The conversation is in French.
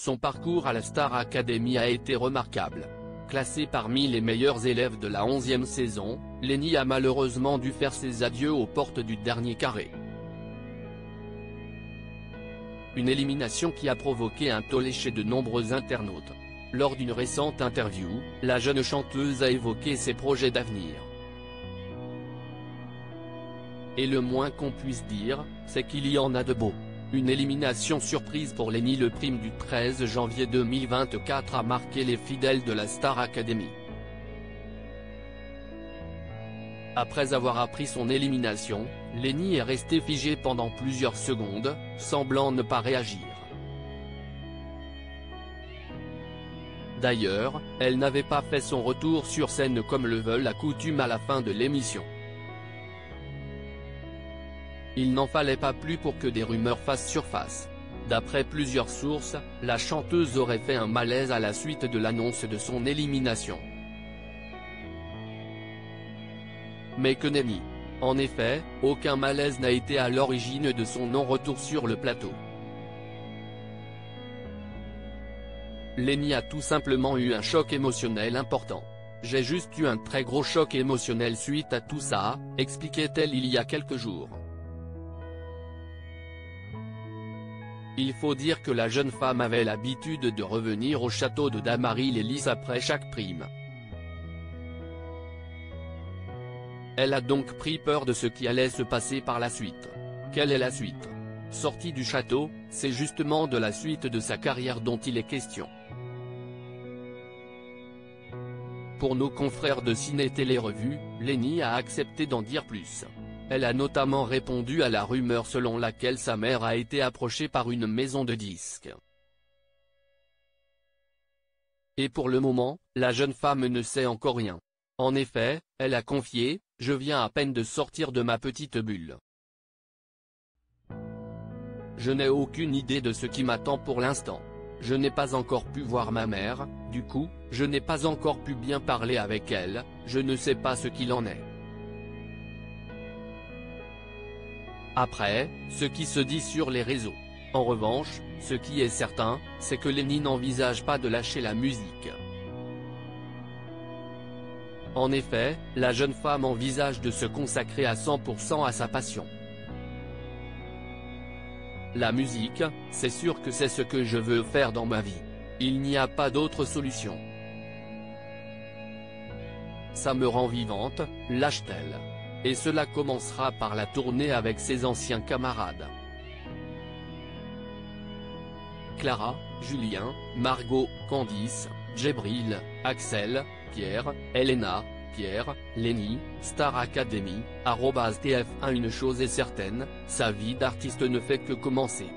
son parcours à la Star Academy a été remarquable. Classée parmi les meilleurs élèves de la 11e saison, Lenny a malheureusement dû faire ses adieux aux portes du dernier carré. Une élimination qui a provoqué un tollé chez de nombreux internautes. Lors d'une récente interview, la jeune chanteuse a évoqué ses projets d'avenir. Et le moins qu'on puisse dire, c'est qu'il y en a de beaux. Une élimination surprise pour Lenny le prime du 13 janvier 2024 a marqué les fidèles de la Star Academy. Après avoir appris son élimination, Lenny est restée figée pendant plusieurs secondes, semblant ne pas réagir. D'ailleurs, elle n'avait pas fait son retour sur scène comme le veut la coutume à la fin de l'émission. Il n'en fallait pas plus pour que des rumeurs fassent surface. D'après plusieurs sources, la chanteuse aurait fait un malaise à la suite de l'annonce de son élimination. Mais que nenni. En effet, aucun malaise n'a été à l'origine de son non-retour sur le plateau. Lenny a tout simplement eu un choc émotionnel important. J'ai juste eu un très gros choc émotionnel suite à tout ça, expliquait-elle il y a quelques jours. Il faut dire que la jeune femme avait l'habitude de revenir au château de Damary-les-Lys après chaque prime. Elle a donc pris peur de ce qui allait se passer par la suite. Quelle est la suite? Sortie du château, c'est justement de la suite de sa carrière dont il est question. Pour nos confrères de Ciné Télé Revue, Lenny a accepté d'en dire plus. Elle a notamment répondu à la rumeur selon laquelle sa mère a été approchée par une maison de disques. Et pour le moment, la jeune femme ne sait encore rien. En effet, elle a confié « Je viens à peine de sortir de ma petite bulle. Je n'ai aucune idée de ce qui m'attend pour l'instant. Je n'ai pas encore pu voir ma mère, du coup, je n'ai pas encore pu bien parler avec elle, je ne sais pas ce qu'il en est. » Après, ce qui se dit sur les réseaux. En revanche, ce qui est certain, c'est que Lenny n'envisage pas de lâcher la musique. En effet, la jeune femme envisage de se consacrer à 100% à sa passion. La musique, c'est sûr que c'est ce que je veux faire dans ma vie. Il n'y a pas d'autre solution. Ça me rend vivante, lâche-t-elle. Et cela commencera par la tournée avec ses anciens camarades. Clara, Julien, Margot, Candice, Djibril, Axel, Pierre, Elena, Pierre, Lenny, Star Academy, @TF1. Une chose est certaine, sa vie d'artiste ne fait que commencer.